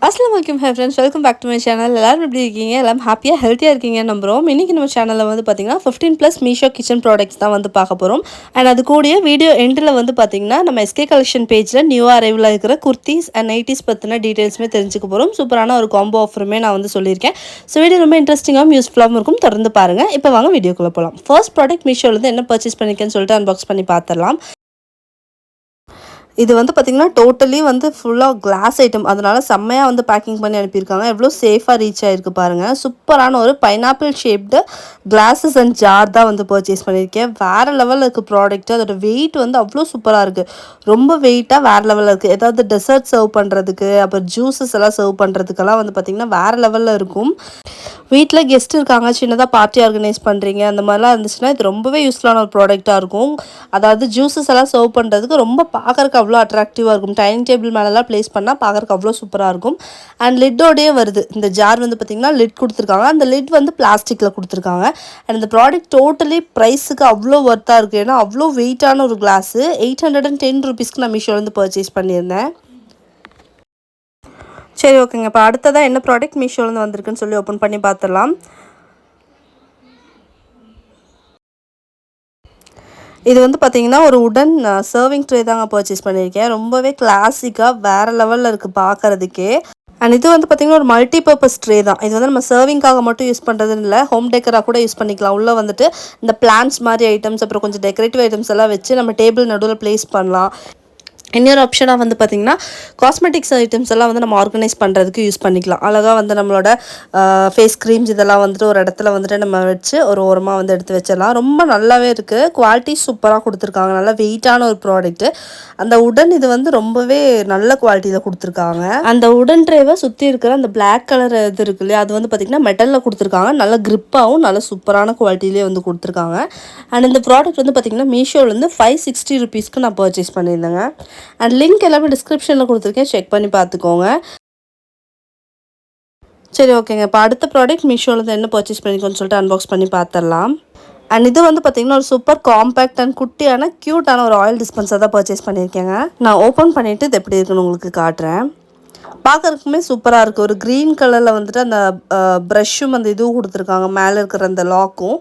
Assalamualaikum hi friends, welcome back to my channel. எல்லாரும் எப்படி இருக்கீங்க? எல்லாம் ஹாப்பியா ஹெல்த்தியா இருக்கீங்க நம்புறோம். இன்னைக்கு நம்ம சேனல்ல வந்து பாத்தீங்கன்னா 15+ மீஷோ கிச்சன் ப்ராடக்ட்ஸ் தான் வந்து பார்க்க போறோம். அண்ட் அது கூடிய வீடியோ எண்ட்ல வந்து பாத்தீங்கன்னா நம்ம எஸ்கே கலெக்ஷன் பேஜ்ல நியூ அரைவல் இருக்கிற குர்தீஸ் அண்ட் நைட்டிஸ் பத்தின டீடைல்ஸ்மே தெரிஞ்சுக்க போறோம். சூப்பரான ஒரு காம்போ ஆஃபருமே நான் வந்து சொல்லியிருக்கேன். ஸோ வீடியோ ரொம்ப இன்ட்ரெஸ்டிங்காகவும் யூஸ்ஃபுல்லாகவும் இருக்கும். தொடர்ந்து பாருங்க. இப்போ வாங்க வீடியோக்குள்ள போகலாம். ஃபர்ஸ்ட் ப்ராடக்ட் மீஷோல இருந்து என்ன பர்ச்சேஸ் பண்ணிருக்கேன்னு சொல்லிட்டு அன்பாக்ஸ் பண்ணி பார்த்துடலாம். இது வந்து பார்த்திங்கன்னா டோட்டலி வந்து ஃபுல்லாக கிளாஸ் ஐட்டம், அதனால செம்மையாக வந்து பேக்கிங் பண்ணி அனுப்பியிருக்காங்க. எவ்வளோ சேஃபாக ரீச் ஆகிருக்கு பாருங்கள். சூப்பரான ஒரு pineapple shaped glasses and jar தான் வந்து பர்ச்சேஸ் பண்ணியிருக்கேன். வேறு லெவலில் இருக்குது ப்ராடக்ட்டு. அதோட வெயிட் வந்து அவ்வளோ சூப்பராக இருக்குது. ரொம்ப வெயிட்டாக வேறு லெவலில் இருக்குது. ஏதாவது டெசர்ட் சர்வ் பண்ணுறதுக்கு, அப்புறம் ஜூஸஸ் எல்லாம் சர்வ் பண்ணுறதுக்கெல்லாம் வந்து பார்த்திங்கன்னா வேறு லெவலில் இருக்கும். வீட்டில் கெஸ்ட் இருக்காங்க, சின்னதாக பார்ட்டி ஆர்கனைஸ் பண்ணுறீங்க, அந்த மாதிரிலாம் இருந்துச்சுன்னா இது ரொம்பவே யூஸ்ஃபுல்லான ஒரு ப்ராடக்டாக இருக்கும். அதாவது ஜூஸஸ் எல்லாம் சர்வ் பண்ணுறதுக்கு ரொம்ப பார்க்குறக்கு அவ்வளோ அட்ராக்டிவாக இருக்கும். டைனிங் டேபிள் மேலெலாம் ப்ளேஸ் பண்ணால் பார்க்குறக்கு அவ்வளோ சூப்பராக இருக்கும். அண்ட் லிட்டோடையே வருது. இந்த ஜார் வந்து பார்த்திங்கன்னா லிட் கொடுத்துருக்காங்க. அந்த லிட் வந்து பிளாஸ்டிக்கில் கொடுத்துருக்காங்க. அண்ட் இந்த ப்ராடக்ட் டோட்டலி ப்ரைஸுக்கு அவ்வளோ ஒர்த்தாக இருக்குது. ஏன்னா அவ்வளோ வெயிட்டான ஒரு கிளாஸு. 810 rupeesக்கு நான் மீஷோலேருந்து பர்ச்சேஸ் பண்ணியிருந்தேன். சரி, ஓகேங்க. இப்போ அடுத்ததாக என்ன ப்ராடக்ட் மீஷோலேருந்து வந்திருக்குன்னு சொல்லி ஓப்பன் பண்ணி பார்த்துடலாம். இது வந்து பார்த்திங்கன்னா ஒரு உடன் சர்விங் ட்ரே தாங்க பர்ச்சேஸ் பண்ணியிருக்கேன். ரொம்பவே கிளாசிக்காக வேறு லெவலில் இருக்குது பார்க்குறதுக்கே. அண்ட் இது வந்து பார்த்திங்கன்னா ஒரு மல்டி பர்பஸ் ட்ரே தான். இது வந்து நம்ம சர்விங்காக மட்டும் யூஸ் பண்ணுறதுன்னு இல்லை, ஹோம் டெக்கராக கூட யூஸ் பண்ணிக்கலாம். உள்ளே வந்துட்டு இந்த பிளான்ட்ஸ் மாதிரி ஐட்டம்ஸ், அப்புறம் கொஞ்சம் டெக்கரேட்டிவ் ஐட்டம்ஸ் எல்லாம் வச்சு நம்ம டேபிள் நடுவில் ப்ளேஸ் பண்ணலாம். இன்னொரு ஆப்ஷனாக வந்து பார்த்திங்கன்னா காஸ்மெட்டிக்ஸ் ஐட்டம்ஸ் எல்லாம் வந்து நம்ம ஆர்கனைஸ் பண்ணுறதுக்கு யூஸ் பண்ணிக்கலாம். அழகாக வந்து நம்மளோட ஃபேஸ் க்ரீம்ஸ் இதெல்லாம் வந்துட்டு ஒரு இடத்துல வந்துட்டு நம்ம வச்சு ஒரு ஓரமாக வந்து எடுத்து வச்சிடலாம். ரொம்ப நல்லாவே இருக்குது. குவாலிட்டி சூப்பராக கொடுத்துருக்காங்க. நல்லா வெயிட்டான ஒரு ப்ராடக்ட்டு. அந்த உடன் இது வந்து ரொம்பவே நல்ல குவாலிட்டியில் கொடுத்துருக்காங்க. அந்த உடன் ட்ரேவை சுற்றி இருக்கிற அந்த பிளாக் கலர் இது இருக்கு இல்லையா, அது வந்து பார்த்திங்கன்னா மெட்டலில் கொடுத்துருக்காங்க. நல்ல க்ரிப்பாகவும் நல்ல சூப்பரான குவாலிட்டியிலே வந்து கொடுத்துருக்காங்க. அண்ட் இந்த ப்ராடக்ட் வந்து பார்த்திங்கன்னா மீஷோலேருந்து 560 rupeesக்கு நான் பர்ச்சேஸ் பண்ணியிருந்தேங்க. அண்ட் லிங்க் எல்லாமே டிஸ்கிரிப்ஷனில் கொடுத்துருக்கேன், செக் பண்ணி பார்த்துக்கோங்க. சரி, ஓகேங்க. இப்போ அடுத்த ப்ராடக்ட் மீஷோவில் என்ன பர்ச்சேஸ் பண்ணிக்கோன்னு சொல்லிட்டு அன்பாக்ஸ் பண்ணி பார்த்துடலாம். அண்ட் இது வந்து பார்த்திங்கன்னா ஒரு சூப்பர் காம்பேக்ட் அண்ட் குட்டியான க்யூட்டான ஒரு ஆயில் டிஸ்பென்சர் தான் பர்ச்சேஸ் பண்ணியிருக்கேங்க. நான் ஓப்பன் பண்ணிவிட்டு இது எப்படி இருக்குன்னு உங்களுக்கு காட்டுறேன். பார்க்குறதுக்குமே சூப்பராக இருக்குது. ஒரு க்ரீன் கலரில் வந்துட்டு அந்த ப்ரஷ்ஷும் அந்த இதுவும் கொடுத்துருக்காங்க, மேலே இருக்கிற அந்த லாக்கும்.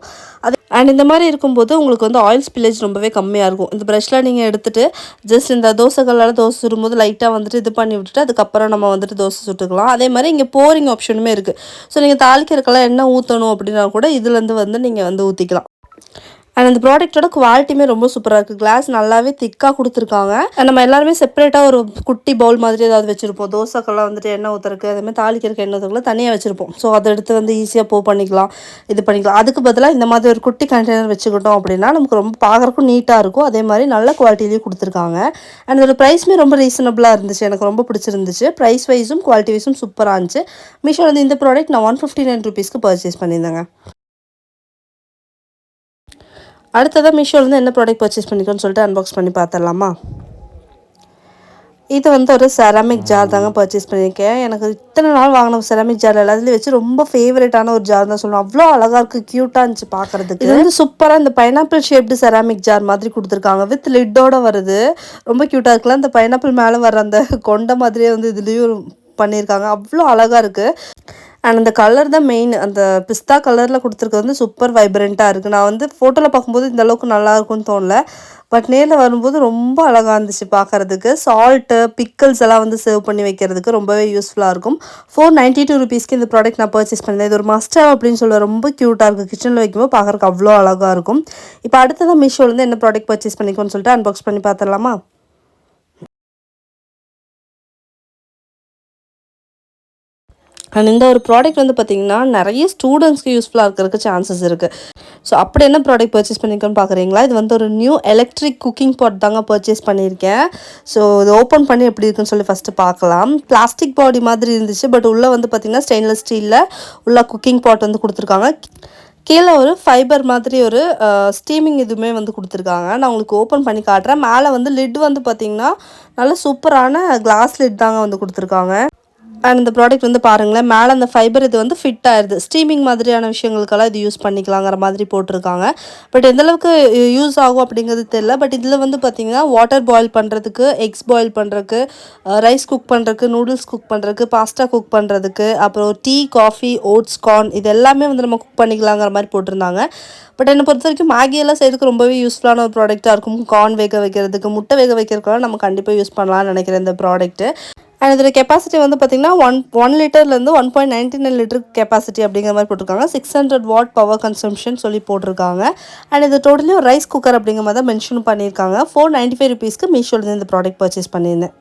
அண்ட் இந்த மாதிரி இருக்கும்போது உங்களுக்கு வந்து ஆயில் ஸ்பில்லேஜ் ரொம்பவே கம்மியாக இருக்கும். இந்த ப்ரஷ்ஷில் நீங்கள் எடுத்துகிட்டு ஜஸ்ட் இந்த தோசைகளால் தோசை சுடும்போது லைட்டாக வந்துட்டு இது பண்ணி விட்டுட்டு அதுக்கப்புறம் நம்ம வந்துட்டு தோசை சுட்டுக்கலாம். அதே மாதிரி இங்கே போரிங் ஆப்ஷனுமே இருக்குது. ஸோ நீங்கள் தாளிக்கிறதுக்கெல்லாம் என்ன ஊற்றணும் அப்படின்னா கூட இதுலேருந்து வந்து நீங்கள் வந்து ஊற்றிக்கலாம். அண்ட் அந்த ப்ராடக்ட்டோட குவாலிட்டியுமே ரொம்ப சூப்பராக இருக்குது. கிளாஸ் நல்லாவே திக்காக கொடுத்துருக்காங்க. நம்ம எல்லாருமே செப்பரேட்டாக ஒரு குட்டி பவுல் மாதிரி ஏதாவது வச்சுருப்போம். தோசைக்கெல்லாம் வந்துட்டு எண்ணெய் ஊற்றுறக்கு, அதேமாதிரி தாளிக்கிறதுக்கு எண்ணெய் ஊற்றுறதுக்குலாம் தனியாக வச்சுருப்போம். ஸோ அதை எடுத்து வந்து ஈஸியாக பண்ணிக்கலாம், இது பண்ணிக்கலாம். அதுக்கு பதிலாக இந்த மாதிரி ஒரு குட்டி கண்டெய்னர் வச்சுக்கிட்டோம் அப்படின்னா நமக்கு ரொம்ப பார்க்குறக்கும் நீட்டாக இருக்கும். அதே மாதிரி நல்ல குவாலிட்டிலையும் கொடுத்துருக்காங்க. அண்ட் அதோட ப்ரைஸுமே ரொம்ப ரீசனபிளாக இருந்துச்சு. எனக்கு ரொம்ப பிடிச்சிருந்துச்சு. ப்ரைஸ் வைஸும் குவாலிட்டி வைஸும் சூப்பராக இருந்துச்சு. மீஷோவில் வந்து இந்த ப்ராடக்ட் நான் 159 rupeesக்கு பர்ச்சேஸ் பண்ணியிருந்தேங்க. அடுத்ததாக மீஷோலேருந்து என்ன ப்ராடக்ட் பர்ச்சேஸ் பண்ணிக்கோன்னு சொல்லிட்டு அன்பாக்ஸ் பண்ணி பார்த்துடலாமா. இது வந்து ஒரு செராமிக் ஜார் தாங்க பர்ச்சேஸ் பண்ணியிருக்கேன். எனக்கு இத்தனை நாள் வாங்கின செராமிக் ஜார் எல்லாத்துலேயும் வச்சு ரொம்ப ஃபேவரட்டான ஒரு ஜார் தான் சொல்லணும். அவ்வளோ அழகாக இருக்குது, க்யூட்டாக இருந்துச்சு பார்க்குறதுக்கு. இது வந்து சூப்பராக இந்த பைனாப்பிள் ஷேப்டு செராமிக் ஜார் மாதிரி கொடுத்துருக்காங்க. வித் லிட்டோட வருது. ரொம்ப க்யூட்டாக இருக்குல்ல. அந்த பைனாப்பிள் மேலே வர அந்த கொண்டை மாதிரியே வந்து இதுலேயும் பண்ணியிருக்காங்க. அவ்வளோ அழகாக இருக்குது. அண்ட் அந்த கலர் தான் மெயின். அந்த பிஸ்தா கலரில் கொடுத்துருக்கிறது வந்து சூப்பர் வைப்ரண்ட்டாக இருக்குது. நான் வந்து ஃபோட்டோவில் பார்க்கும்போது இந்த அளவுக்கு நல்லாயிருக்குன்னு தோணல, பட் நேரில் வரும்போது ரொம்ப அழகாக இருந்துச்சு பார்க்குறதுக்கு. சால்ட்டு பிக்கிள்ஸ் எல்லாம் வந்து சர்வ் பண்ணி வைக்கிறதுக்கு ரொம்பவே யூஸ்ஃபுல்லாக இருக்கும். 492 rupeesக்கு இந்த ப்ராடக்ட் நான் பர்ச்சேஸ் பண்ணேன். இது ஒரு மஸ்டாக அப்படின்னு சொல்லுவேன். ரொம்ப க்யூட்டாக இருக்குது. கிச்சனில் வைக்கும்போது பார்க்குறக்கு அவ்வளோ அழகாக இருக்கும். இப்போ அடுத்ததான் மீஷோலேருந்து என்ன ப்ராடக்ட் பர்ச்சேஸ் பண்ணிக்கோன்னு சொல்லிட்டு அன்பாக்ஸ் பண்ணி பார்த்துடலாமா. அண்ட் இந்த ஒரு ப்ராடக்ட் வந்து பார்த்திங்கன்னா நிறைய ஸ்டூடெண்ட்ஸ்க்கு யூஸ்ஃபுல்லாக இருக்கிறதுக்கு சான்சஸ் இருக்குது. ஸோ அப்படி என்ன ப்ராடக்ட் பர்ச்சேஸ் பண்ணியிருக்கேன்னு பார்க்குறீங்களா. இது வந்து ஒரு நியூ எலக்ட்ரிக் குக்கிங் பாட் தாங்க பர்ச்சேஸ் பண்ணியிருக்கேன். ஸோ இது ஓப்பன் பண்ணி எப்படி இருக்குன்னு சொல்லி ஃபஸ்ட்டு பார்க்கலாம். பிளாஸ்டிக் பாடி மாதிரி இருந்துச்சு, பட் உள்ளே வந்து பார்த்திங்கன்னா ஸ்டெயின்லெஸ் ஸ்டீலில் உள்ள குக்கிங் பாட் வந்து கொடுத்துருக்காங்க. கீழே ஒரு ஃபைபர் மாதிரி ஒரு ஸ்டீமிங் இதுவுமே வந்து கொடுத்துருக்காங்க. நான் உங்களுக்கு ஓப்பன் பண்ணி காட்டுறேன். மேலே வந்து லிட் வந்து பார்த்திங்கன்னா நல்ல சூப்பரான கிளாஸ் லிட் தாங்க வந்து கொடுத்துருக்காங்க. அண்ட் இந்த ப்ராடக்ட் வந்து பாருங்களேன், மேலே அந்த ஃபைபர் இது வந்து ஃபிட் ஆயிடுது. ஸ்டீமிங் மாதிரியான விஷயங்களுக்கெல்லாம் இது யூஸ் பண்ணிக்கலாங்கிற மாதிரி போட்டிருக்காங்க. பட் எந்தளவுக்கு யூஸ் ஆகும் அப்படிங்கிறது தெரியல. பட் இதில் வந்து பார்த்திங்கன்னா வாட்டர் பாயில் பண்ணுறதுக்கு, எக்ஸ் பாயில் பண்ணுறதுக்கு, ரைஸ் குக் பண்ணுறதுக்கு, நூடுல்ஸ் குக் பண்ணுறதுக்கு, பாஸ்தா குக் பண்ணுறதுக்கு, அப்புறம் டீ, காஃபி, ஓட்ஸ், கார்ன் இது எல்லாமே வந்து நம்ம குக் பண்ணிக்கலாங்கிற மாதிரி போட்டிருந்தாங்க. பட் என்னை பொறுத்த வரைக்கும் மேகியெல்லாம் செய்யறதுக்கு ரொம்பவே யூஸ்ஃபுல்லான ஒரு ப்ராடக்ட்டாக இருக்கும். கார்ன் வேக வைக்கிறதுக்கு, முட்டை வேக வைக்கிறதுக்கெல்லாம் நம்ம கண்டிப்பாக யூஸ் பண்ணலாம்னு நினைக்கிறேன் இந்த ப்ராடக்ட்டு. அண்ட் இதோட கெப்பாசிட்டி வந்து பார்த்திங்கன்னா ஒன் லிட்டர்லேருந்து 1.99 லிட்டர் கெப்பாசிட்டி அப்படிங்கிற மாதிரி போட்டிருக்காங்க. 600 வாட் பவர் கன்சம்ஷன் சொல்லி போட்டிருக்காங்க. அண்ட் இது டோட்டலி ஒரு ரைஸ் குக்கர் அப்படிங்கிற மாதிரி தான் மென்ஷன் பண்ணியிருக்காங்க. 495 ருபீஸ்க்கு மீஷோலேருந்து இந்த ப்ராடக்ட் பர்ச்சேஸ் பண்ணியிருந்தேன்.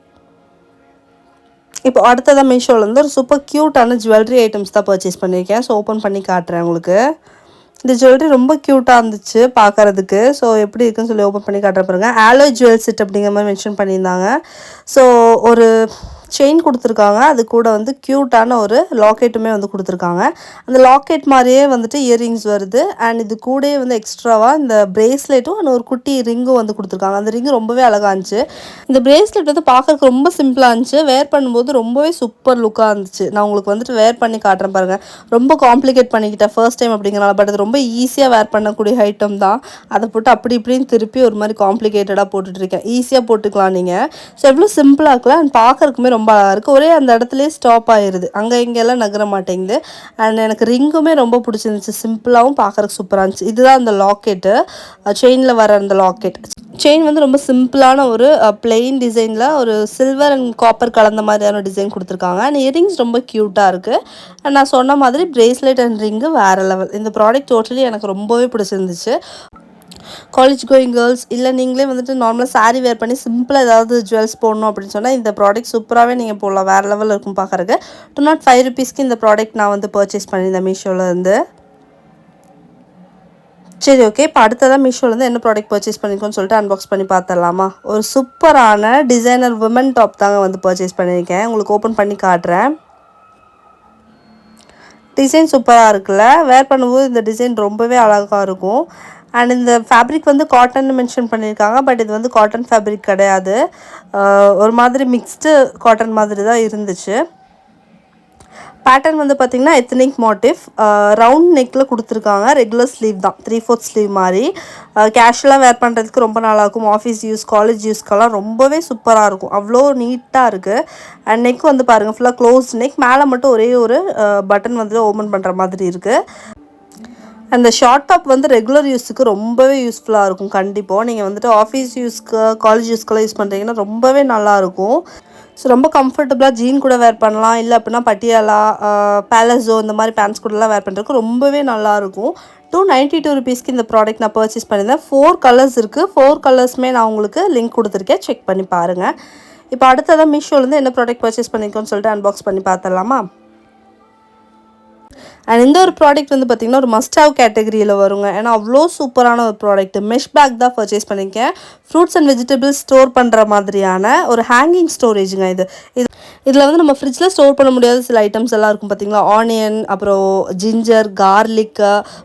இப்போ அடுத்ததான் மீஷோலேருந்து ஒரு சூப்பர் க்யூட்டான ஜுவல்லரி ஐட்டம்ஸ் தான் பர்ச்சேஸ் பண்ணியிருக்கேன். ஸோ ஓப்பன் பண்ணி காட்டுறேன் உங்களுக்கு. இந்த ஜுவல்லரி ரொம்ப க்யூட்டாக இருந்துச்சு பார்க்குறதுக்கு. ஸோ எப்படி இருக்குன்னு சொல்லி ஓப்பன் பண்ணி காட்டுற பாருங்க. ஆலோ ஜுவல் செட் அப்படிங்கிற மாதிரி மென்ஷன் பண்ணியிருந்தாங்க. ஸோ ஒரு செயின் கொடுத்துருக்காங்க. அது கூட வந்து க்யூட்டான ஒரு லாக்கெட்டுமே வந்து கொடுத்துருக்காங்க. அந்த லாக்கெட் மாதிரியே வந்துட்டு இயரிங்ஸ் வருது. அண்ட் இது கூடயே வந்து எக்ஸ்ட்ராவாக இந்த பிரேஸ்லெட்டும் அண்ட் ஒரு குட்டி ரிங்கும் வந்து கொடுத்துருக்காங்க. அந்த ரிங்கு ரொம்பவே அழகாக இருந்துச்சு. இந்த பிரேஸ்லெட் வந்து பார்க்குறதுக்கு ரொம்ப சிம்பிளாக இருந்துச்சு. வேர் பண்ணும்போது ரொம்பவே சூப்பர் லுக்காக இருந்துச்சு. நான் உங்களுக்கு வந்துட்டு வேர் பண்ணி காட்டுறேன் பாருங்கள். ரொம்ப காம்ப்ளிகேட் பண்ணிக்கிட்டேன் ஃபர்ஸ்ட் டைம் அப்படிங்கிறனால. பட் அது ரொம்ப ஈஸியாக வேர் பண்ணக்கூடிய ஐட்டம் தான். அதை போட்டு அப்படி இப்படின்னு திருப்பி ஒரு மாதிரி காம்ப்ளிகேட்டடாக போட்டுட்ருக்கேன். ஈஸியாக போட்டுக்கலாம் நீங்கள். ஸோ எவ்வளோ சிம்பிளாக இருக்கலாம். அண்ட் பார்க்குறதுக்குமே ரொம்ப அழகாக இருக்குது. ஒரே அந்த இடத்துலேயே ஸ்டாப் ஆயிடுது. அங்கே இங்கெல்லாம் நகர மாட்டேங்குது. அண்ட் எனக்கு ரிங்குமே ரொம்ப பிடிச்சிருந்துச்சு. சிம்பிளாகவும் பார்க்குறதுக்கு சூப்பராக இருந்துச்சு. இதுதான் அந்த லாக்கெட்டு, செயினில் வர அந்த லாக்கெட். செயின் வந்து ரொம்ப சிம்பிளான ஒரு பிளெயின் டிசைனில் ஒரு சில்வர் அண்ட் காப்பர் கலந்த மாதிரியான டிசைன் கொடுத்துருக்காங்க. அண்ட் இயரிங்ஸ் ரொம்ப க்யூட்டாக இருக்குது. நான் சொன்ன மாதிரி பிரேஸ்லெட் அண்ட் ரிங்கு வேறு லெவல். இந்த ப்ராடக்ட் டோட்டலி எனக்கு ரொம்பவே பிடிச்சிருந்துச்சு. காலேஜ் கோயிங் கேர்ள்ஸ் இல்லை நீங்களே வந்துட்டு நார்மலாக சாரீ வேர் பண்ணி சிம்பிளாக ஏதாவது ஜுவல்ஸ் போடணும் அப்படின்னு சொன்னால் இந்த ப்ராடக்ட் சூப்பராகவே நீங்கள் போடலாம். வேறு லெவலில் இருக்கும் பார்க்குறக்கு. 205 ருபீஸ்க்கு இந்த ப்ராடக்ட் நான் வந்து பர்ச்சேஸ் பண்ணியிருந்தேன் மீஷோலேருந்து. சரி, ஓகே. இப்போ அடுத்ததான் மீஷோலேருந்து என்ன ப்ராடக்ட் பர்ச்சேஸ் பண்ணியிருக்கோன்னு சொல்லிட்டு அன்பாக்ஸ் பண்ணி பார்த்துடலாமா? ஒரு சூப்பரான டிசைனர் விமன் டாப் தாங்க வந்து பர்ச்சேஸ் பண்ணியிருக்கேன். உங்களுக்கு ஓப்பன் பண்ணி காட்டுறேன். டிசைன் சூப்பராக இருக்குல்ல. வேர் பண்ணும்போது இந்த டிசைன் ரொம்பவே அழகாக இருக்கும். அண்ட் இந்த ஃபேப்ரிக் வந்து காட்டன் மென்ஷன் பண்ணியிருக்காங்க. பட் இது வந்து காட்டன் ஃபேப்ரிக் கிடையாது. ஒரு மாதிரி மிக்ஸ்டு காட்டன் மாதிரி தான் இருந்துச்சு. பேட்டர்ன் வந்து பார்த்திங்கன்னா எத்னிக் மோட்டிவ், ரவுண்ட் நெக்கில் கொடுத்துருக்காங்க. ரெகுலர் ஸ்லீவ் தான், 3/4 ஸ்லீவ் மாதிரி. கேஷுவலாக வேர் பண்ணுறதுக்கு ரொம்ப நல்லாயிருக்கும். ஆஃபீஸ் யூஸ், காலேஜ் யூஸ்க்கெல்லாம் ரொம்பவே சூப்பராக இருக்கும். அவ்வளோ நீட்டாக இருக்குது. அண்ட் நெக் வந்து பாருங்கள் ஃபுல்லாக க்ளோஸ் நெக். மேலே மட்டும் ஒரே ஒரு பட்டன் வந்து ஓப்பன் பண்ணுற மாதிரி இருக்குது. அந்த ஷார்ட் டாப் வந்து ரெகுலர் யூஸுக்கு ரொம்பவே யூஸ்ஃபுல்லாக இருக்கும். கண்டிப்பாக நீங்கள் வந்துட்டு ஆஃபீஸ் யூஸ்க்கு, காலேஜ் யூஸ்க்கெல்லாம் யூஸ் பண்ணுறீங்கன்னா ரொம்பவே நல்லாயிருக்கும். ஸோ ரொம்ப கம்ஃபர்டபுளாக ஜீன் கூட வேர் பண்ணலாம். இல்லை அப்படின்னா பட்டியாலா, பேலஸோ இந்த மாதிரி பேண்ட்ஸ் கூடலாம் வேர் பண்ணுறதுக்கு ரொம்பவே நல்லாயிருக்கும். 292 ருபீஸ்க்கு இந்த ப்ராடக்ட் நான் பர்ச்சேஸ் பண்ணியிருந்தேன். 4 கலர்ஸ் இருக்குது. 4 கலர்ஸுமே நான் உங்களுக்கு லிங்க் கொடுத்துருக்கேன். செக் பண்ணி பாருங்கள். இப்போ அடுத்ததான் மீஷோலேருந்து என்ன ப்ராடக்ட் பர்ச்சேஸ் பண்ணியிருக்கோன்னு சொல்லிட்டு அன்பாக்ஸ் பண்ணி பார்த்துடலாமா? அண்ட் இந்த ஒரு ப்ராடக்ட் வந்து பார்த்திங்கன்னா ஒரு மஸ்ட் ஹேவ் கேட்டகரியில் வருங்க. ஏன்னா அவ்வளோ சூப்பரான ஒரு ப்ராடக்ட். மெஷ் பேக் தான் பர்ச்சேஸ் பண்ணியிருக்கேன். ஃப்ரூட்ஸ் அண்ட் வெஜிடபிள்ஸ் ஸ்டோர் பண்ணுற மாதிரியான ஒரு ஹேங்கிங் ஸ்டோரேஜுங்க இது. இதில் வந்து நம்ம ஃப்ரிட்ஜில் ஸ்டோர் பண்ண முடியாத சில ஐட்டம்ஸ் எல்லாம் இருக்கும் பார்த்திங்களா. ஆனியன், அப்புறம் ginger, garlic,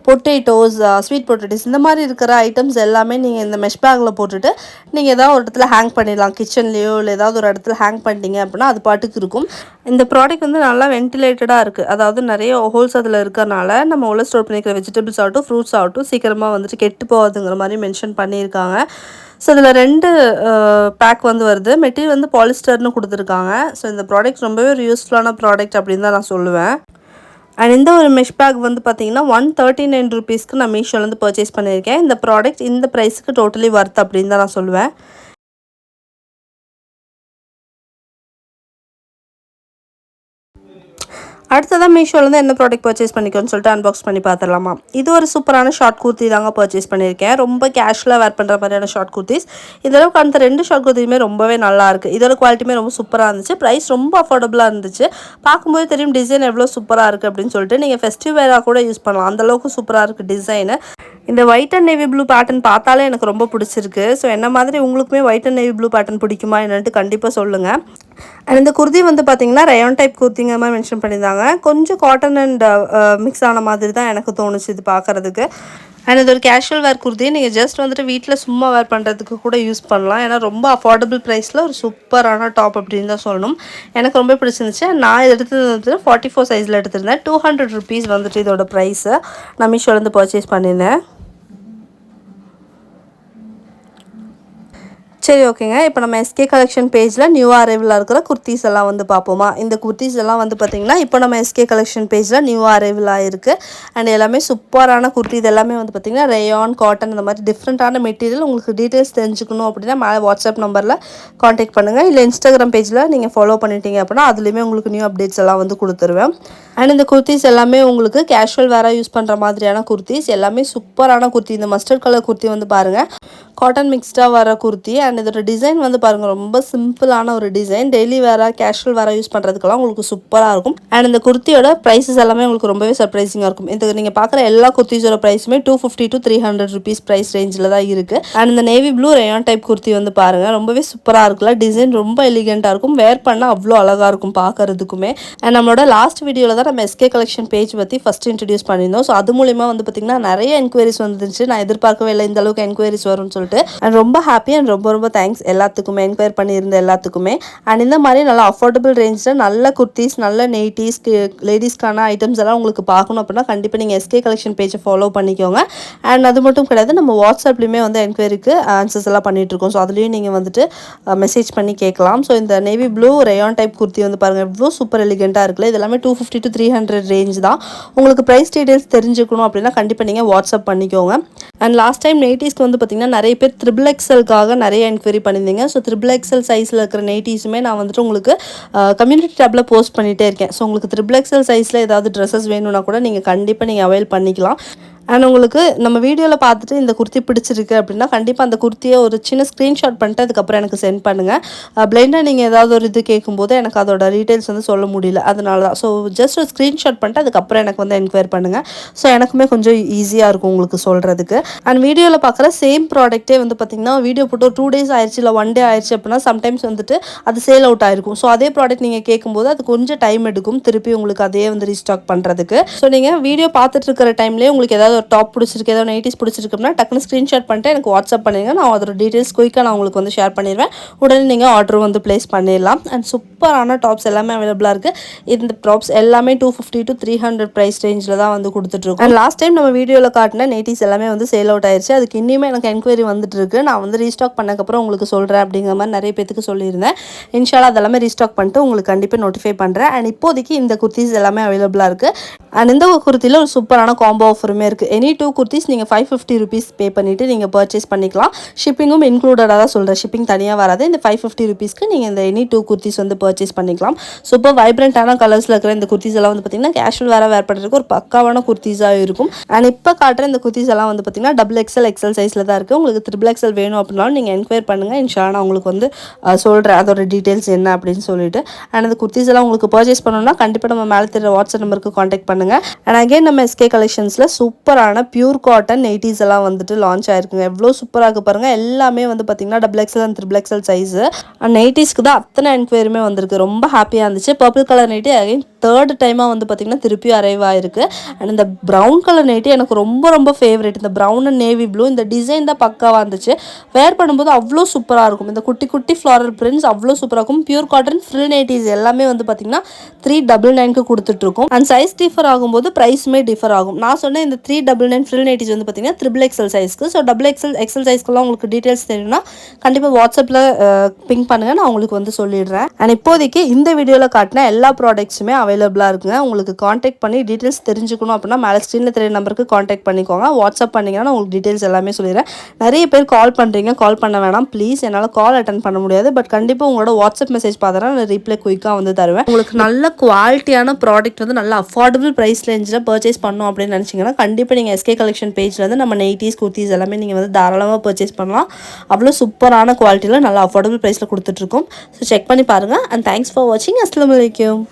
potatoes, sweet potatoes இந்த மாதிரி இருக்கிற ஐட்டம்ஸ் எல்லாமே நீங்கள் இந்த மெஷ் பேக்கில் போட்டுட்டு நீங்கள் ஏதாவது ஒரு இடத்துல ஹேங் பண்ணிடலாம். கிச்சன்லேயோ இல்லை ஏதாவது ஒரு இடத்துல ஹேங் பண்ணிட்டீங்க அப்படின்னா அது பாட்டுக்கு இருக்கும். இந்த ப்ராடக்ட் வந்து நல்லா வென்டிலேட்டடாக இருக்குது. அதாவது நிறைய ஹோல்ஸ் அதில் இருக்கிறனால நம்ம உள்ள ஸ்டோர் பண்ணிக்கிற வெஜிடபிள்ஸ் ஆகட்டும், ஃப்ரூட்ஸ் ஆகட்டும் சீக்கிரமாக வந்துட்டு கெட்டு போகாதுங்கிற மாதிரி மென்ஷன் பண்ணியிருக்காங்க. ஸோ இதில் 2 பேக் வந்து வருது. மெட்டீரியல் வந்து பாலிஸ்டர்னு கொடுத்துருக்காங்க. ஸோ இந்த ப்ராடக்ட் ரொம்பவே ஒரு யூஸ்ஃபுல்லான ப்ராடக்ட் அப்படின்னு தான் நான் சொல்லுவேன். அண்ட் இந்த ஒரு மெஷ் பேக் வந்து பார்த்தீங்கன்னா 139 ருபீஸ்க்கு நான் மீஷோலேருந்து பர்ச்சேஸ் பண்ணியிருக்கேன். இந்த ப்ராடக்ட் இந்த ப்ரைஸுக்கு டோட்டலி ஒர்த் அப்படின்னு தான் நான் சொல்லுவேன். அடுத்ததான் மீஷோலேருந்து என்ன ப்ராடக்ட் பர்ச்சேஸ் பண்ணிக்கோன்னு சொல்லிட்டு அன்பாக்ஸ் பண்ணி பார்த்துடலாமா? இது ஒரு சூப்பரான ஷார்ட் குர்த்தி தாங்க பர்ச்சேஸ் பண்ணியிருக்கேன். ரொம்ப கேஷுவலாக வேர் பண்ணுற மாதிரியான ஷார்ட் குர்த்திஸ். இதளவுக்கு அந்த 2 ஷார்ட் குர்த்தியுமே ரொம்பவே நல்லாயிருக்கு. இதோட குவாலிட்டியுமே ரொம்ப சூப்பராக இருந்துச்சு. ப்ரைஸ் ரொம்ப அஃபோர்டபுளாக இருந்துச்சு. பார்க்கும்போது தெரியும் டிசைன் எவ்வளோ சூப்பராக இருக்குது அப்படின்னு சொல்லிட்டு. நீங்கள் ஃபெஸ்டிவ் வேராக கூட யூஸ் பண்ணலாம். அந்தளவுக்கு சூப்பராக இருக்குது டிசைனு. இந்த white and navy blue pattern பார்த்தாலே எனக்கு ரொம்ப பிடிச்சிருக்கு. ஸோ என்ன மாதிரி உங்களுக்குமே white and navy blue pattern பிடிக்குமா என்னன்ட்டு கண்டிப்பாக சொல்லுங்கள். அண்ட் இந்த குர்த்தி வந்து பார்த்தீங்கன்னா ரயான் டைப் குர்த்திங்க மாதிரி மென்ஷன் பண்ணியிருந்தாங்க. கொஞ்சம் காட்டன் அண்ட் மிக்ஸ் ஆன மாதிரி தான் எனக்கு தோணுச்சு இது பார்க்குறதுக்கு. அண்ட் இது ஒரு கேஷுவல் வேர் குர்த்தி. நீங்கள் ஜஸ்ட் வந்துட்டு வீட்டில் சும்மா வேர் பண்ணுறதுக்கு கூட யூஸ் பண்ணலாம். ஏன்னா ரொம்ப அஃபோர்டபுள் ப்ரைஸில் ஒரு சூப்பரான டாப் அப்படின்னு தான் சொல்லணும். எனக்கு ரொம்ப பிடிச்சிருந்துச்சு. நான் இது எடுத்தது வந்துட்டு 44 சைஸில் எடுத்திருந்தேன். 200 ருபீஸ் வந்துட்டு இதோட ப்ரைஸு. நான் மீஷோலேருந்து பர்ச்சேஸ் பண்ணியிருந்தேன். சரி, ஓகேங்க. இப்போ நம்ம எஸ்கே கலெக்ஷன் பேஜில் நியூ அரைவலாக இருக்கிற குர்த்திஸ் எல்லாம் வந்து பார்ப்போமா. இந்த குர்த்திஸ் எல்லாம் வந்து பார்த்திங்கன்னா இப்போ நம்ம எஸ்கே கலெக்ஷன் பேஜில் நியூ அரைவலாக இருக்குது. அண்ட் எல்லாமே சூப்பரான குர்த்தி. இது எல்லாமே வந்து பார்த்திங்கன்னா ரேயான், காட்டன் இந்த மாதிரி டிஃப்ரெண்ட்டான மெட்டீரியல். உங்களுக்கு டீட்டெயில்ஸ் தெரிஞ்சுக்கணும் அப்படின்னா மேலே வாட்ஸ்அப் நம்பரில் காண்டாக்ட் பண்ணுங்கள். இல்லை இன்ஸ்டாகிராம் பேஜில் நீங்கள் ஃபாலோ பண்ணிட்டீங்க அப்படின்னா அதுலேயுமே உங்களுக்கு நியூ அப்டேட்ஸ் எல்லாம் வந்து கொடுத்துருவேன். அண்ட் இந்த குர்த்திஸ் எல்லாமே உங்களுக்கு கேஷுவல் வேராக யூஸ் பண்ணுற மாதிரியான குர்த்திஸ். எல்லாமே சூப்பரான குர்த்தி. இந்த மஸ்டர்ட் கலர் குர்த்தி வந்து பாருங்கள், காட்டன் மிக்ஸ்டாக வர குர்த்தி. அண்ட் இதோட டிசைன் வந்து பாருங்கள், ரொம்ப சிம்பிளான ஒரு டிசைன். டெய்லி வேராக கேஷுவல் வேராக யூஸ் பண்ணுறதுக்கெல்லாம் உங்களுக்கு சூப்பராக இருக்கும். அண்ட் இந்த குர்த்தியோட ப்ரைஸஸ் எல்லாமே உங்களுக்கு ரொம்பவே சர்ப்ரைசிங்காக இருக்கும். இது நீங்கள் பார்க்குற எல்லா குர்த்திஸோட ப்ரைஸுமே 250 to 300 ருபீஸ் ப்ரைஸ் ரேஞ்சில் தான் இருக்குது. அண்ட் இந்த navy blue rayon type kurti வந்து பாருங்கள், ரொம்பவே சூப்பராக இருக்குல்ல. டிசைன் ரொம்ப எலிகெண்ட்டாக இருக்கும். வேர் பண்ணால் அவ்வளோ அழகாக இருக்கும் பார்க்குறதுக்குமே. அண்ட் நம்மளோட லாஸ்ட் வீடியோவில் தான் நம்ம எஸ்கே கலெக்ஷன் பேஜ் பற்றி ஃபஸ்ட் இன்ட்ரடியூஸ் பண்ணியிருந்தோம். ஸோ அது மூலிமா வந்து பார்த்திங்கன்னா நிறைய என்கொயரிஸ் வந்துருந்துச்சு. நான் எதிர்பார்க்கவே இல்லை இந்த அளவுக்கு என்கொயரிஸ் வரும்னு சொல்லிட்டு. அண்ட் ரொம்ப ஹாப்பி அண்ட் ரொம்ப ரொம்ப தேங்க்ஸ் எல்லாத்துக்குமே, என்கொயர் பண்ணியிருந்த எல்லாத்துக்குமே. அண்ட் இந்த மாதிரி நல்லா அஃபோர்டபுள் ரேஞ்சில் நல்ல குர்த்திஸ், நல்ல நைட்டிஸ், லேடிஸ்க்கான ஐட்டம்ஸ் எல்லாம் உங்களுக்கு பார்க்கணும் அப்படின்னா கண்டிப்பாக நீங்கள் எஸ்கே கலெக்ஷன் பேஜை ஃபாலோ பண்ணிக்கோங்க. அண்ட் அது மட்டும் கிடையாது, நம்ம வாட்ஸ்அப்லேயுமே வந்து என்கொயரிக்கு ஆன்சர்ஸ் எல்லாம் பண்ணிகிட்ருக்கோம். ஸோ அதுலேயும் நீங்கள் வந்துட்டு மெசேஜ் பண்ணி கேட்கலாம். ஸோ இந்த navy blue rayon type kurti வந்து பாருங்கள் எவ்வளோ சூப்பர் எலிகெண்ட்டாக இருக்குல்ல. இது எல்லாமே 250 to 300 ரேஞ்ச் தான். உங்களுக்கு ப்ரைஸ் டீடைல்ஸ் தெரிஞ்சுக்கணும் அப்படின்னா கண்டிப்பாக நீங்கள் வாட்ஸ்அப் பண்ணிக்கோங்க. அண்ட் லாஸ்ட் டைம் நைட்டிஸ்க்கு வந்து பார்த்திங்கன்னா நிறைய பேர் XXXLக்காக நிறைய என்கொயரி பண்ணியிருந்தீங்க. ஸோ XXXL சைஸில் இருக்கிற நைட்டிஸுமே நான் வந்துட்டு உங்களுக்கு கம்யூனிட்டி டேப்பில் போஸ்ட் பண்ணிகிட்டே இருக்கேன். ஸோ உங்களுக்கு XXXL சைஸில் ஏதாவது ட்ரெஸ்ஸஸ் வேணும்னா கூட நீங்கள் கண்டிப்பாக நீங்கள் அவைல் பண்ணிக்கலாம். அண்ட் உங்களுக்கு நம்ம வீடியோவில் பார்த்துட்டு இந்த குர்த்தி பிடிச்சிருக்கு அப்படின்னா கண்டிப்பாக அந்த குர்த்தியை ஒரு சின்ன ஸ்க்ரீன்ஷாட் பண்ணிட்டு அதுக்கப்புறம் எனக்கு சென்ட் பண்ணுங்கள். பிளைண்டாக நீங்கள் ஏதாவது ஒரு இது கேட்கும்போது எனக்கு அதோட டீட்டெயில்ஸ் வந்து சொல்ல முடியல, அதனால தான். ஸோ ஜஸ்ட் ஒரு ஸ்க்ரீன்ஷாட் பண்ணிட்டு அதுக்கப்புறம் எனக்கு வந்து என்கொயர் பண்ணுங்கள். ஸோ எனக்குமே கொஞ்சம் ஈஸியாக இருக்கும் உங்களுக்கு சொல்கிறதுக்கு. அண்ட் வீடியோவில் பார்க்குற சேம் ப்ராடக்ட்டே வந்து பார்த்திங்கன்னா வீடியோ போட்டு ஒரு 2 days ஆயிடுச்சு இல்லை 1 day ஆயிடுச்சு அப்படின்னா சம்டைம்ஸ் வந்துட்டு அது சேல் அவுட் ஆயிருக்கும். ஸோ அதே ப்ராடக்ட் நீங்கள் கேட்கும்போது அது கொஞ்சம் டைம் எடுக்கும் திருப்பி உங்களுக்கு அதே வந்து ரீஸ்டாக் பண்ணுறதுக்கு. ஸோ நீங்கள் வீடியோ பார்த்துட்டு இருக்கிற டைம்லேயே உங்களுக்கு ஏதாவது ஒரு டாப் பிடிச்சிருக்கு, ஏதாவது நைட்டிஸ் பிடிச்சிருக்குன்னா டக்குன்னு ஸ்க்ரீன்ஷாட் பண்ணிட்டு எனக்கு வாட்ஸ்அப் பண்ணிடுங்க. நான் அதோட டீட்டெயில்ஸ் குயிக்காக நான் உங்களுக்கு வந்து ஷேர் பண்ணிடுவேன். உடனே நீங்கள் ஆர்டர் வந்து ப்ளேஸ் பண்ணிடலாம். அண்ட் சூப்பரான டாப்ஸ் எல்லாமே அவைலபிளாக இருக்குது. இந்த டாப்ஸ் எல்லாமே 250 to 300 ப்ரைஸ் ரேஞ்சில் தான் வந்து கொடுத்துட்ருக்கோம். அண்ட் லாஸ்ட் டைம் நம்ம வீடியோவில் காட்டின நைட்டிஸ் எல்லாமே வந்து சேல் அவுட் ஆயிடுச்சு. அதுக்கு இன்னுமே எனக்கு என்கொயரி வந்துட்டு இருக்கு. நான் வந்து ரீஸ்டாக் பண்ணக்கப்புறம் உங்களுக்கு சொல்கிறேன் அப்படிங்கிற மாதிரி நிறைய பேருக்கு சொல்லியிருந்தேன். இன்ஷால்லா அதெல்லாமே ரீஸ்டாக் பண்ணிட்டு உங்களுக்கு கண்டிப்பாக நோட்டிஃபை பண்ணுறேன். அண்ட் இப்போதைக்கு இந்த குர்த்திஸ் எல்லாமே அவைலபிளாக இருக்குது. அண்ட் இந்த குர்த்தியில் ஒரு சூப்பரான காம்போ ஆஃபருமே இருக்குது. எனி 2 குர்த்திஸ் நீங்கள் 550 ருபீஸ் பே பண்ணிவிட்டு நீங்கள் பர்ச்சேஸ் பண்ணிக்கலாம். ஷிப்பிங்கும் இன்க்ளூடடாக தான் சொல்கிறேன், ஷிப்பிங் தனியாக வராது. இந்த 550 ருபீஸ்க்கு நீங்கள் இந்த எனி 2 குர்த்திஸ் வந்து பர்ச்சேஸ் பண்ணிக்கலாம். சூப்பர் வைப்ரண்ட்டான கலர்ஸில் இருக்கிற இந்த குர்த்திஸ் எல்லாம் வந்து பார்த்திங்கன்னா கேஷுவல் வேர் பண்ணுறதுக்கு ஒரு பக்காவான குர்த்திஸாக இருக்கும். அண்ட் இப்போ காட்டுற இந்த குர்த்திஸ் எல்லாம் வந்து பார்த்திங்கன்னா XXL சைஸில் தான் இருக்குது. உங்களுக்கு XXL வேணும் அப்படின்னாலும் நீங்கள் என்கொயர் பண்ணுங்கள். இன்ஷால்லா நான் உங்களுக்கு வந்து சொல்கிறேன் அதோட டீட்டெயில்ஸ் என்ன அப்படின்னு சொல்லிட்டு. அண்ட் அந்த குர்த்திஸ் எல்லாம் உங்களுக்கு பர்ச்சேஸ் பண்ணணும்னா கண்டிப்பாக நம்ம மேலே தெரியுற வாட்ஸ்அப் நம்பருக்கு காண்டாக்ட் பண்ணுங்கள். அண்ட் அகைன் நம்ம எஸ்கே கலெக்ஷன்ஸில் சூப்பரான பியூர் காட்டன் நைட்டிஸ் எல்லாம் வந்துட்டு லான்ச் ஆயிருக்குங்க. எவ்வளோ சூப்பராக இருக்கு பாருங்கள். எல்லாமே வந்து பார்த்திங்கன்னா XXL and XXL size. And நைட்டிஸ்க்கு தான் அத்தனை என்கொயரியுமே வந்திருக்கு. ரொம்ப ஹாப்பியாக இருந்துச்சு. Purple colour nightie again 3rd டைமாக வந்து பார்த்திங்கன்னா திருப்பி அரைவ் ஆயிருக்கு. அண்ட் இந்த ப்ரௌன் கலர் நைட்டி எனக்கு ரொம்ப ரொம்ப ஃபேவரட். இந்த ப்ரௌன் அண்ட் நேவி ப்ளூ இந்த டிசைன் தான் பக்காவாக இருந்துச்சு. வேர் பண்ணும்போது அவ்வளோ சூப்பராக இருக்கும். இந்த குட்டி குட்டி ஃப்ளாரல் பிரிண்ட்ஸ் அவ்வளோ சூப்பராக இருக்கும். பியூர் காட்டன் ஃப்ரில் நைட்டிஸ் எல்லாமே வந்து பார்த்திங்கன்னா 399க்கு கொடுத்துட்ருக்கோம். அண்ட் சைஸ் டிஃபர் ஆகும்போது ப்ரைஸுமே டிஃபர் ஆகும். நான் சொன்னேன் இந்த 399 ஃப்ரில் நைட்டிஸ் வந்து பார்த்திங்கன்னா XXL சைஸ்க்கு. ஸோ XXL சைஸ்க்குலாம் உங்களுக்கு டீட்டெயில்ஸ் தெரியும்னா கண்டிப்பாக வாட்ஸ்அப்பில் பிங்க் பண்ணுங்கள், நான் உங்களுக்கு வந்து சொல்லிடுறேன். அண்ட் இப்போதைக்கு இந்த வீடியோவில் காட்டின எல்லா ப்ராடக்ட்ஸுமே அவைலபிளாக இருக்குங்க. உங்களுக்கு காண்டாக்ட் பண்ணி டீட்டெயில்ஸ் தெரிஞ்சுக்கணும் அப்படின்னா மேலே ஸ்க்ரீனில் தெரிய நம்பருக்கு காண்டாக்ட் பண்ணிக்கோங்க. வாட்ஸ்அப் பண்ணிங்கன்னா உங்களுக்கு டீட்டெயில்ஸ் எல்லாமே சொல்லிடுறேன். நிறைய பேர் கால் பண்ணுறீங்க, கால் பண்ண வேணாம் ப்ளீஸ். என்னால் கால் அட்டன் பண்ண முடியாது. பட் கண்டிப்பாக உங்களோட வாட்ஸ்அப் மெசேஜ் பார்த்தா நான் ரிப்ளை குயிக்காக வந்து தருவேன். உங்களுக்கு நல்ல குவாலிட்டியான ப்ராடக்ட் வந்து நல்ல அஃபோர்டபுள் ப்ரைஸ் ரேஞ்சில் பர்ச்சேஸ் பண்ணணும் அப்படின்னு நினச்சிங்கன்னா கண்டிப்பாக நீங்கள் எஸ்கே கலெக்ஷன் பேஜில் வந்து நம்ம நைட்டிஸ் குர்த்திஸ் எல்லாமே நீங்கள் வந்து தாராளமாக பர்ச்சேஸ் பண்ணலாம். அவ்வளோ சூப்பரான குவாலிட்டியில் நல்லா அஃபோர்டபுள் ப்ரைஸில் கொடுத்துட்ருக்கோம். ஸோ செக் பண்ணி பாருங்கள். அண்ட் தேங்க்ஸ் ஃபார் வாட்சிங். அஸ்ஸலாமு அலைக்கும்.